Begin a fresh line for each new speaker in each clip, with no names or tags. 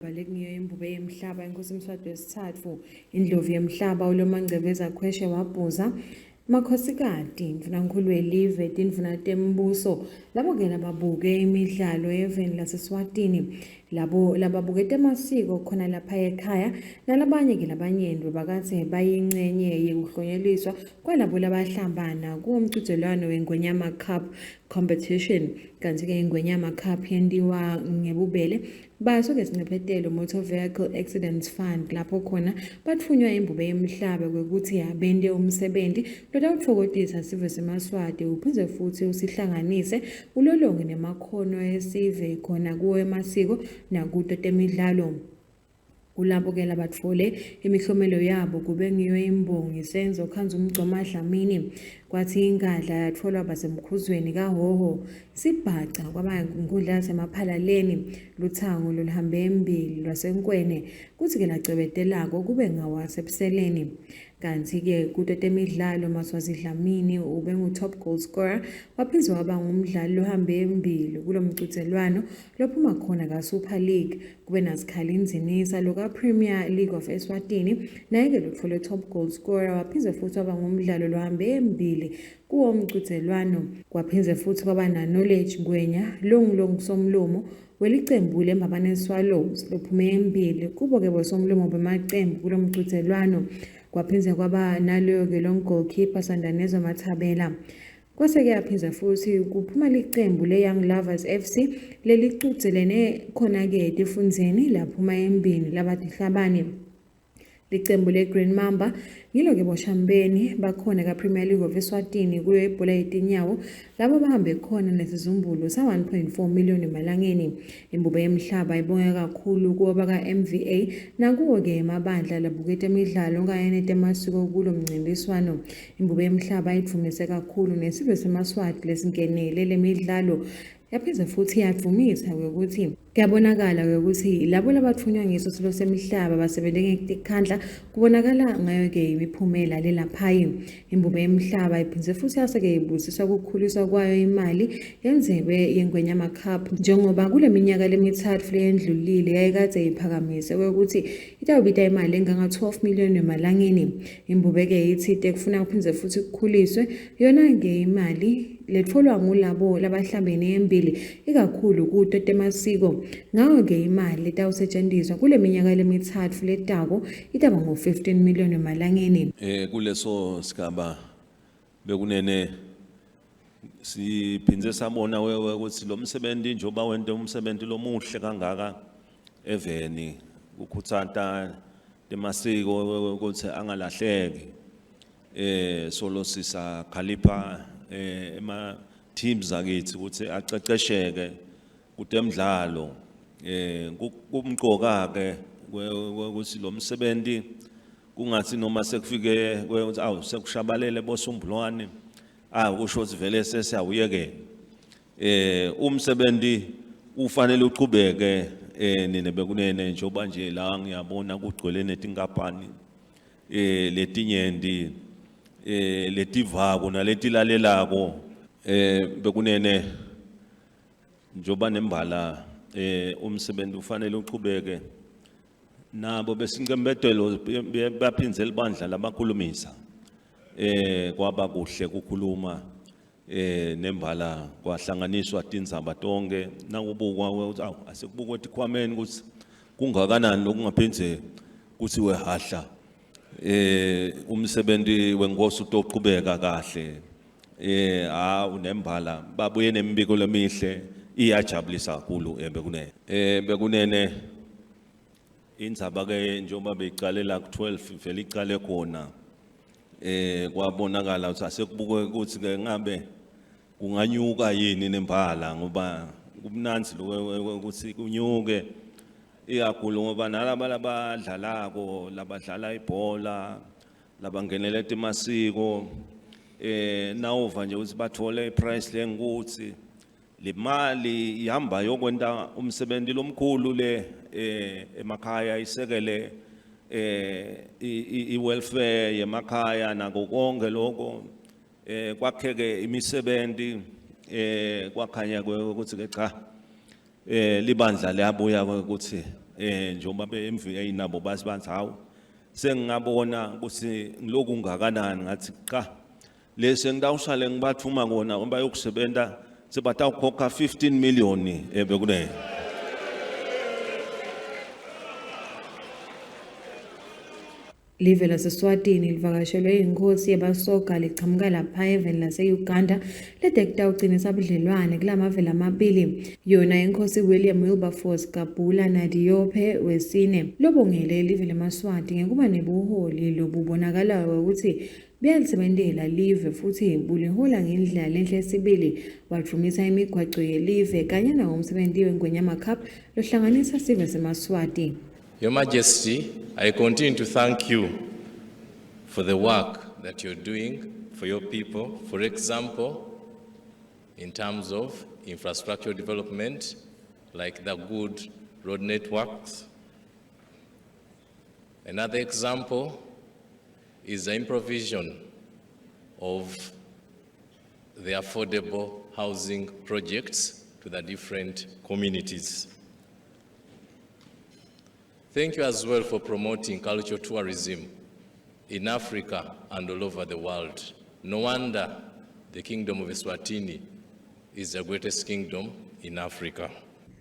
Balekuniyo imbube yemhlaba inkosi Mswati wesithathu indlovu yemhlaba uLomangcebeza Khweshe wabhuza makhosikazi mvunankulu welive tindvuna tembuso labo-ke lababuke imidlalo eveni laseSwatini labo lababuke temasiko khona lapha ekhaya nalabanye-ke labanyenti bakathe bayingcenye yekuhlonyeliswa kwalabo labahlambana kuwumchudzelwano weNgwenyama Cup competition kanti-ke iNgwenyama Cup yentiwa ngebubele baso-ke sincephetelo Motor Vehicle Accidents Fund lapho khona batfunywa imbube yemhlaba kwekuthi abente umsebenzi lotawutfokotisa sive seMaswati uphindze futhi usihlanganise ulolonge nemakhono esive khona kuwo emasiko nakuto temidlalo. Kulabo-ke labatfole imihlomelo yabo kube ngiyo imbongi Senzo Khanzumgcoma Dlamini kwathi ingadla yatfolwa basemkhuzweni kaHoho sibhaca kwaba inkundla yasemaphalaleni luthango loluhambe embili lwasenkwene kuthi-ke lacebetelako kube ngawasebuseleni kanti-ke kuto temidlalo Maswazi Dlamini ube ngu-top goal scorer waphindze waba ngumdlali lohambe embili kulo mchudzelwano lophuma khona ka-Super League kube naSikhali Mdzinisa loka-Premier League of Eswatini naye-ke lotfole top goal scorer waphindze futhi waba ngumdlalo lohambe embili kuwo mchudzelwano kwaphindze futhi kwaba na-Knowledge Ngwenya Somlomo welicembu leMbabane Swallows lophume embili kubo-ke bosomlomo bemacembu kulo mchudzelwano kwaphindze kwaba naloyo-ke long-goalkeeper Sandanezwa Mathabela kwase-ke yaphindze futhi kuphuma licembu le-Young Lovers FC lelicudzelene khona-ke etifundзeni laphuma embili labatihlabani licembu le-Green Mamba yilo-ke boshambeni bakhona ka-Premier League of Eswatini kuyo ibhola yetinyawo labo bahambe khona nesizumbulu sa-1.4 million emalangeni. Imbube yemhlaba ibonge kakhulu kuwo baka-MVA nakuwo-ke emabandla labukete emidlalo kanye netemasiko kulo mncintiswano. Imbube yemhlaba idvumise kakhulu nesive seMaswati lesingenele lemidlalo yaphindze futhi yadvumisa ukuthi kuyabonakala ukuthi labo labathunywa ngiso silo semhlaba basebente ngekukhandla kubonakala ngayo-ke imiphumela lelaphayi. Imbube yemhlaba iphindze futhi yase-ke ibusiswa kukhuliswa kwayo imali yenzebe yeNgwenyama Cup njengoba kule minyaka lemithatfu leyendlulile yayikade iphakamise kwekuthi itawubita imali enganga-12 million emalangeni. Imbube-ke ithite kufuna kuphindze futhi kukhuliswe yona-ke imali letfolwa ngulabo labahlambene embili ikakhulu kuto temasiko ngawo-ke imali letawusetjentiswa kule minyaka lemithatfu letako itaba ngo-15 million emalangeni.
Kuleso sigaba bekunene siphindze sabona ukuthi lo msebenzi njoba wente umsebenzi lomuhle kangaka eveni ukhutsata temasiko ukuthi angalahleki solo sisa khalipha ema teams akithi ukuthi acecesheke kutemidlalo kumqoka-ke ukuthi lo msebenzi kungathi noma sekufike ukuthi awu sekushabalele bosumbulwane kusho ukuthi vele sesiyawuyekela umsebenzi ufanele uqhubeke nine bekunene njengoba nje la ngiyabona kugcwele netinkampani letinyendi letivako naletilalelako bekunene njoba nembala umsebenzi ufanele uqhubeke nabo besincembetelo baphindze libandla labakhulumisa kwaba kuhle kukhuluma nembala kwahlanganiswa tindzaba tonke nakubukwa ukuthi awu asekubukwe tikhwameni ukuthi kungakanani lokungaphindze kuthi wehahla umsebenzi wenkosi utoqhubeka kahle unembala babuye nemibiko lemihle iyajabulisa kakhulu bekunene bekunene indzaba-ke njengoba beyicalela ku-12 vele icale khona kwabonakala ukuthi asekubukwe ukuthi-ke ngabe kunganyuka yini nembala ngoba kumnanzi ukuthi kunyuke ikakhulu ngoba nalaba labadlalako labadlala ibhola labangenele temasiko nawuva nje ukuthi bathole iprice lengukuthi le mali ihamba yokwenta umsebenzi lomkhulu le emakhaya isekele i-welfare yemakhaya nako konke lokho kwakheke imisebenzi kwakhanya ukuthi ke cha libandla liyabuya ukuthi njengoba bemvike inabo basibanzi hawu sengingabona ukuthi ngiloku ngakanani ngathi cha lese ngidawushale ngibathuma kona bayokusebenza sebatawukhokha 15 million bekune
Live laseSwatini livakashelwe inkosi yabasoga lichamuka lapha eveni lase-Uganda ledekta ucinisa ubudlelwane kulamavela amabili yona inkosi William Wilberforce Kabula Nadiyophe wesine lobongele live lamaswati ngekuba nebuholi lobubonakalayo ukuthi buyalisebentela live futhi bulihola ngendlela enhle esibili wajumisa imigwaco yelive kanye nawo umsebenzi weNgwenyama Cup lohlanganisa sive semaswati.
Your Majesty, I continue to thank you for the work that you're doing for your people. For example, in terms of infrastructure development, like the good road networks. Another example is the improvisation of the affordable housing projects to the different communities. Thank you as well for promoting cultural tourism in Africa and all over the world. No wonder the Kingdom of Eswatini is the greatest kingdom in Africa.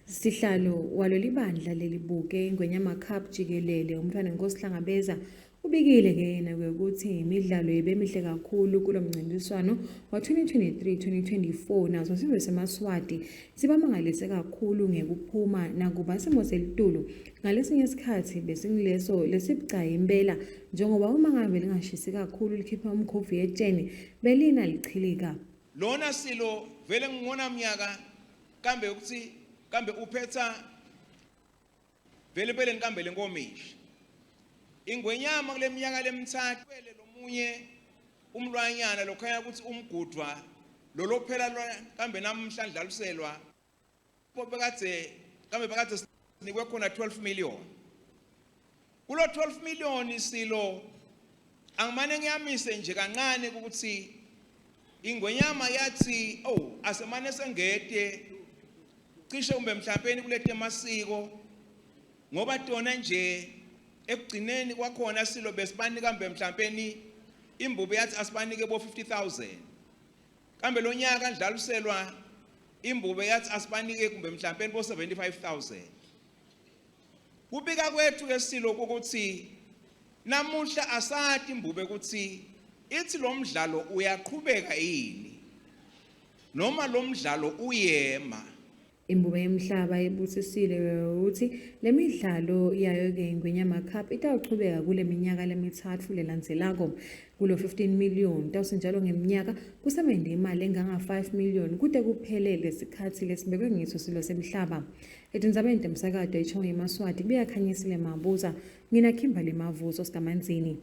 Sihlalo waleli bandla lelibuke iNgwenyama Cup jikelele umntwana inkosi Hlangabeza ubikile ke yena ukuthi imidlalo yebemihle kakhulu kulomncintiswano wa-2023-2024 nazo sive semaswati sibamangalise kakhulu ngekuphuma nakuba simo selitulu ngalesinye isikhathi besingileso lesibucayi impela njengoba uma ngabe lingashisi kakhulu likhipha umkhovu yetsheni belina lichilika
lona silo vele ngibona mnyaka kambe ukuthi kambe uphetha vele kambe lenkomishi ingwenyama kule minyaka lemithathu kwele lomunye umlwanyana lokhanya ukuthi umgudwa lolophela kambe namhlanje aluselwa bekade sinikwe khona 12 million kulo 12 million silo angimane ngiyamise nje kancane ukuthi ingwenyama yathi asemane sengede cishe umbe mhlawumbe kulethe amasiko ngoba tona nje ekugcineni kwakhona silo besibani kambe mhlawumbe imbubu yathi asibanike bo 50,000 kambe lo nyaka ndlaluselwa imbubu yathi asibanike kumbe mhlawumbe bo 75,000 kubika kwethu ke silo ukuthi namuhla asathi imbubu ukuthi ithi lo mdlalo uyaqhubeka yini noma lo mdlalo uyema.
Imbube yemhlaba ibusisile ukuthi lemidlalo yayo ke iNgwenyama Cup itawuchubeka kule minyaka lemithathu lelandzelako kulo 15 million tawusinjalo ngeminyaka kusemende imali enganga 5 million kude kuphelele isikhathi lesibekwe ngiso silo semhlaba etindzabeni temsakado ichongo yemaswati kuyakhanyisile mabuza ngina Kimberly Mavuso Sikamanzini.